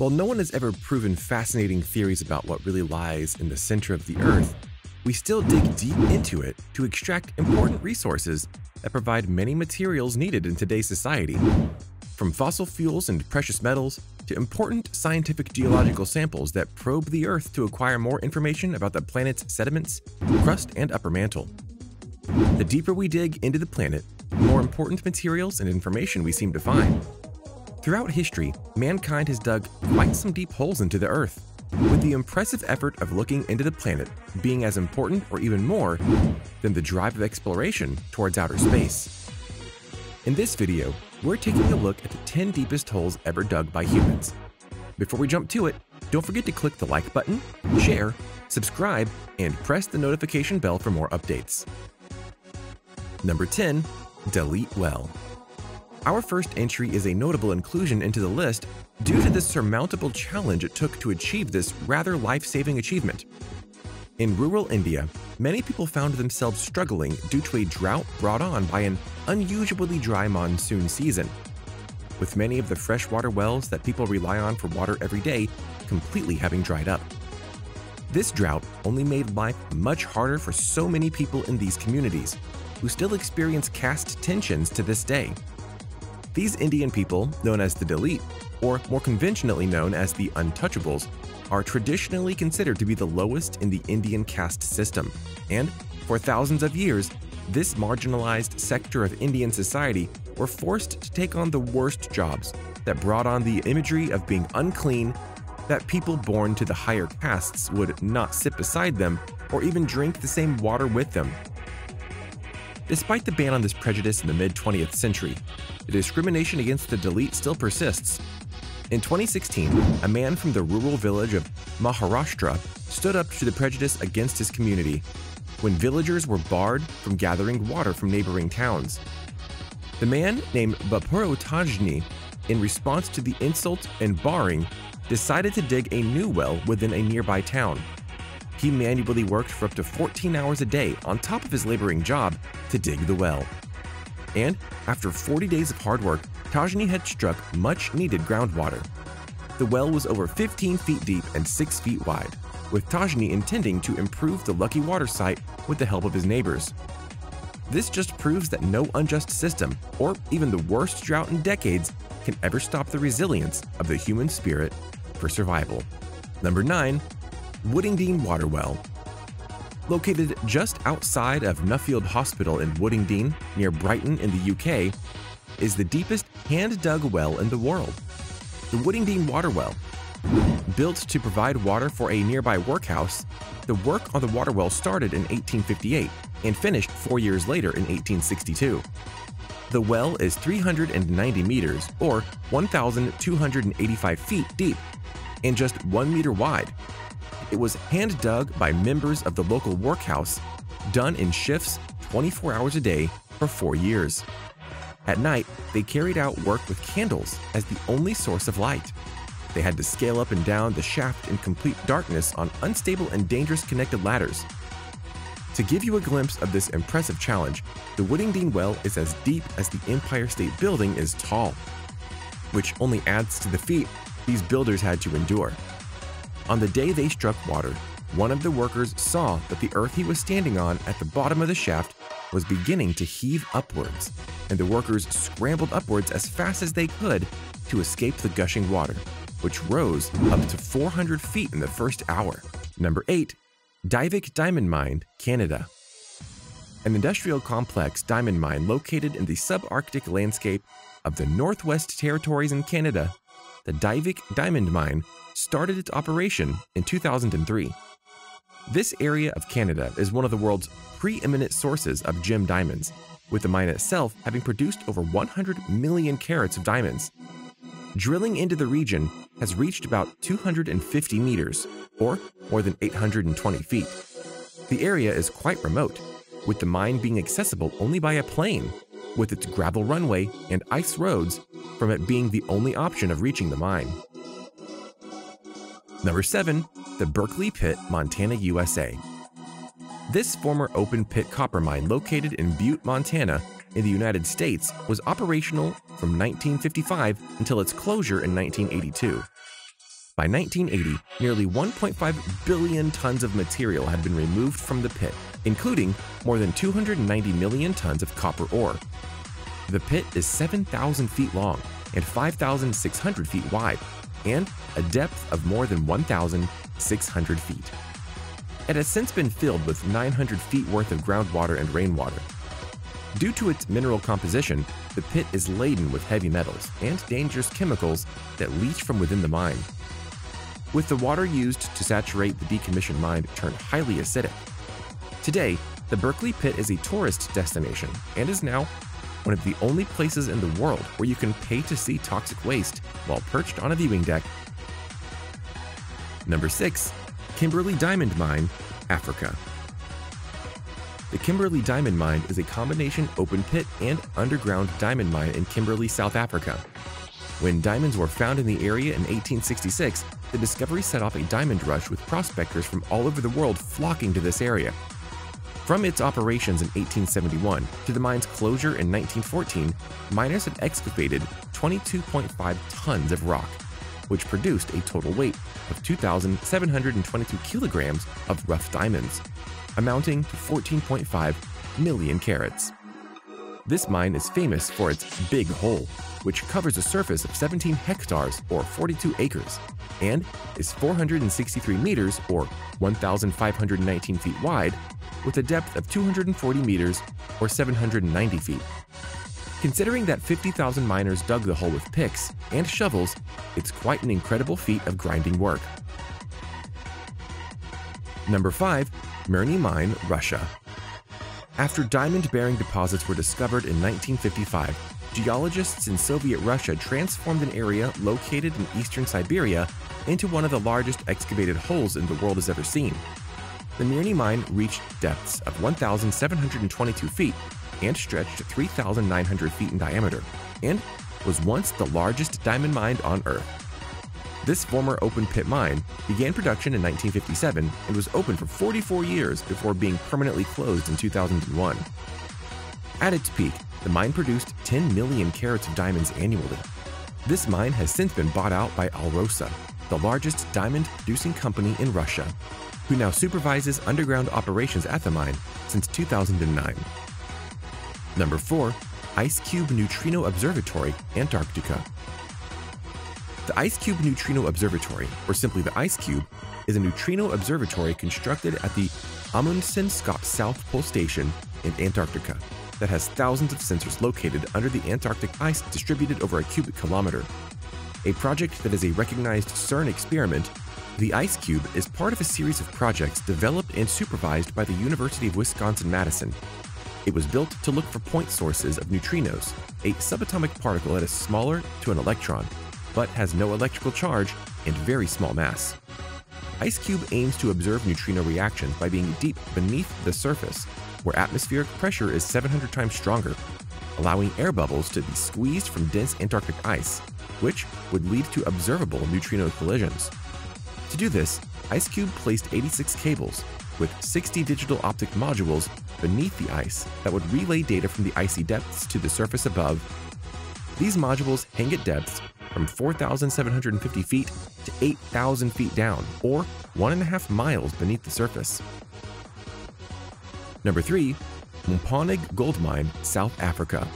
While no one has ever proven fascinating theories about what really lies in the center of the Earth, we still dig deep into it to extract important resources that provide many materials needed in today's society. From fossil fuels and precious metals to important scientific geological samples that probe the Earth to acquire more information about the planet's sediments, crust, and upper mantle. The deeper we dig into the planet, the more important materials and information we seem to find. Throughout history, mankind has dug quite some deep holes into the Earth, with the impressive effort of looking into the planet being as important or even more than the drive of exploration towards outer space. In this video, we're taking a look at the 10 deepest holes ever dug by humans. Before we jump to it, don't forget to click the like button, share, subscribe, and press the notification bell for more updates. Number 10. Delete Well. Our first entry is a notable inclusion into the list due to the surmountable challenge it took to achieve this rather life-saving achievement. In rural India, many people found themselves struggling due to a drought brought on by an unusually dry monsoon season, with many of the freshwater wells that people rely on for water every day completely having dried up. This drought only made life much harder for so many people in these communities, who still experience caste tensions to this day. These Indian people, known as the Dalit, or more conventionally known as the Untouchables, are traditionally considered to be the lowest in the Indian caste system, and for thousands of years, this marginalized sector of Indian society were forced to take on the worst jobs that brought on the imagery of being unclean, that people born to the higher castes would not sit beside them or even drink the same water with them. Despite the ban on this prejudice in the mid-20th century, the discrimination against the Dalit still persists. In 2016, a man from the rural village of Maharashtra stood up to the prejudice against his community when villagers were barred from gathering water from neighboring towns. The man, named Bapuro Tajni, in response to the insult and barring, decided to dig a new well within a nearby town. He manually worked for up to 14 hours a day on top of his laboring job to dig the well. And after 40 days of hard work, Tajni had struck much-needed groundwater. The well was over 15 feet deep and 6 feet wide, with Tajni intending to improve the lucky water site with the help of his neighbors. This just proves that no unjust system, or even the worst drought in decades, can ever stop the resilience of the human spirit for survival. Number 9. Woodingdean Water Well. Located just outside of Nuffield Hospital in Woodingdean, near Brighton in the UK, is the deepest hand-dug well in the world. The Woodingdean Water Well. Built to provide water for a nearby workhouse, the work on the water well started in 1858 and finished 4 years later in 1862. The well is 390 meters, or 1,285 feet deep, and just 1 meter wide. It was hand-dug by members of the local workhouse, done in shifts 24 hours a day for 4 years. At night, they carried out work with candles as the only source of light. They had to scale up and down the shaft in complete darkness on unstable and dangerous connected ladders. To give you a glimpse of this impressive challenge, the Woodingdean Well is as deep as the Empire State Building is tall, which only adds to the feat these builders had to endure. On the day they struck water, one of the workers saw that the earth he was standing on at the bottom of the shaft was beginning to heave upwards, and the workers scrambled upwards as fast as they could to escape the gushing water, which rose up to 400 feet in the first hour. Number 8. Divek Diamond Mine, Canada. An industrial complex diamond mine located in the subarctic landscape of the Northwest Territories in Canada, the Divek Diamond Mine started its operation in 2003. This area of Canada is one of the world's preeminent sources of gem diamonds, with the mine itself having produced over 100 million carats of diamonds. Drilling into the region has reached about 250 meters, or more than 820 feet. The area is quite remote, with the mine being accessible only by a plane, with its gravel runway and ice roads from it being the only option of reaching the mine. Number 7. The Berkeley Pit, Montana, USA. This former open-pit copper mine located in Butte, Montana, in the United States was operational from 1955 until its closure in 1982. By 1980, nearly 1.5 billion tons of material had been removed from the pit, including more than 290 million tons of copper ore. The pit is 7,000 feet long and 5,600 feet wide, and a depth of more than 1,600 feet. It has since been filled with 900 feet worth of groundwater and rainwater. Due to its mineral composition, the pit is laden with heavy metals and dangerous chemicals that leach from within the mine. With the water used to saturate the decommissioned mine turned highly acidic. Today, the Berkeley Pit is a tourist destination and is now one of the only places in the world where you can pay to see toxic waste while perched on a viewing deck. Number 6. Kimberley Diamond Mine, Africa. The Kimberley Diamond Mine is a combination open pit and underground diamond mine in Kimberley, South Africa. When diamonds were found in the area in 1866, the discovery set off a diamond rush with prospectors from all over the world flocking to this area. From its operations in 1871 to the mine's closure in 1914, miners had excavated 22.5 tons of rock, which produced a total weight of 2,722 kilograms of rough diamonds, amounting to 14.5 million carats. This mine is famous for its big hole, which covers a surface of 17 hectares or 42 acres, and is 463 meters or 1,519 feet wide, with a depth of 240 meters or 790 feet. Considering that 50,000 miners dug the hole with picks and shovels, it's quite an incredible feat of grinding work. Number 5. Merny Mine, Russia. After diamond-bearing deposits were discovered in 1955, geologists in Soviet Russia transformed an area located in eastern Siberia into one of the largest excavated holes the world has ever seen. The Merny mine reached depths of 1,722 feet and stretched 3,900 feet in diameter, and was once the largest diamond mine on Earth. This former open-pit mine began production in 1957 and was open for 44 years before being permanently closed in 2001. At its peak, the mine produced 10 million carats of diamonds annually. This mine has since been bought out by Alrosa, the largest diamond-producing company in Russia, who now supervises underground operations at the mine since 2009. Number 4. Ice Cube Neutrino Observatory, Antarctica. The Ice Cube Neutrino Observatory, or simply the Ice Cube, is a neutrino observatory constructed at the Amundsen Scott South Pole Station in Antarctica that has thousands of sensors located under the Antarctic ice distributed over a cubic kilometer. A project that is a recognized CERN experiment, the Ice Cube is part of a series of projects developed and supervised by the University of Wisconsin-Madison. It was built to look for point sources of neutrinos, a subatomic particle that is smaller to an electron, but has no electrical charge and very small mass. Ice Cube aims to observe neutrino reactions by being deep beneath the surface, where atmospheric pressure is 700 times stronger, allowing air bubbles to be squeezed from dense Antarctic ice, which would lead to observable neutrino collisions. To do this, Ice Cube placed 86 cables with 60 digital optic modules beneath the ice that would relay data from the icy depths to the surface above. These modules hang at depths from 4,750 feet to 8,000 feet down, or 1.5 miles beneath the surface. Number 3. Mponeng Gold Mine, South Africa.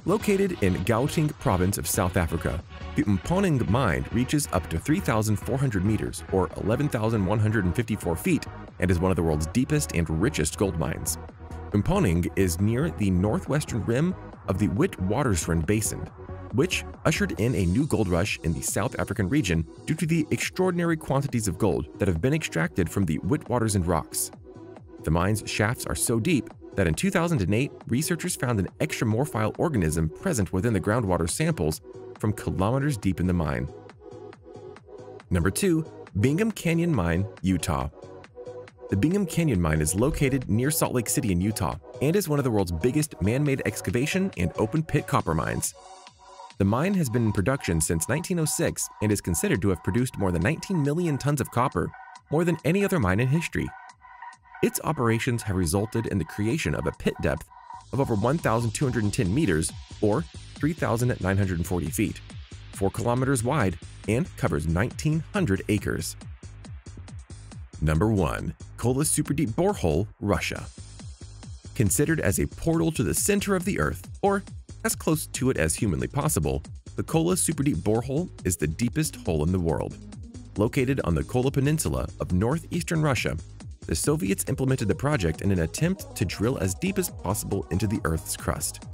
Located in Gauteng province of South Africa, the Mponeng mine reaches up to 3,400 meters, or 11,154 feet, and is one of the world's deepest and richest gold mines. Mponeng is near the northwestern rim of the Witwatersrand Basin, which ushered in a new gold rush in the South African region due to the extraordinary quantities of gold that have been extracted from the Witwatersrand rocks. The mine's shafts are so deep that in 2008, researchers found an extramorphile organism present within the groundwater samples from kilometers deep in the mine. Number 2. Bingham Canyon Mine, Utah. The Bingham Canyon Mine is located near Salt Lake City in Utah and is one of the world's biggest man-made excavation and open-pit copper mines. The mine has been in production since 1906 and is considered to have produced more than 19 million tons of copper, more than any other mine in history. Its operations have resulted in the creation of a pit depth of over 1,210 meters, or 3,940 feet, 4 kilometers wide, and covers 1,900 acres. Number 1. Kola Superdeep Borehole, Russia. Considered as a portal to the center of the Earth, or as close to it as humanly possible, the Kola Superdeep Borehole is the deepest hole in the world. Located on the Kola Peninsula of northeastern Russia, the Soviets implemented the project in an attempt to drill as deep as possible into the Earth's crust.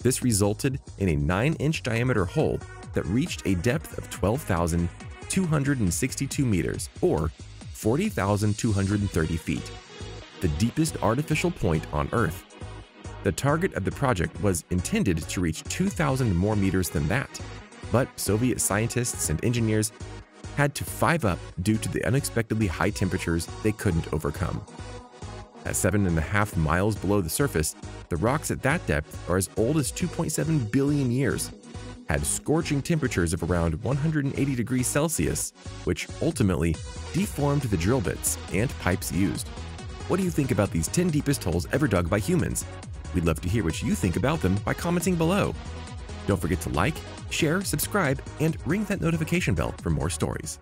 This resulted in a 9-inch diameter hole that reached a depth of 12,262 meters, or 40,230 feet, the deepest artificial point on Earth. The target of the project was intended to reach 2,000 more meters than that, but Soviet scientists and engineers had to 5 up due to the unexpectedly high temperatures they couldn't overcome. At 7.5 miles below the surface, the rocks at that depth are as old as 2.7 billion years, had scorching temperatures of around 180 degrees Celsius, which ultimately deformed the drill bits and pipes used. What do you think about these 10 deepest holes ever dug by humans? We'd love to hear what you think about them by commenting below. Don't forget to like, share, subscribe, and ring that notification bell for more stories.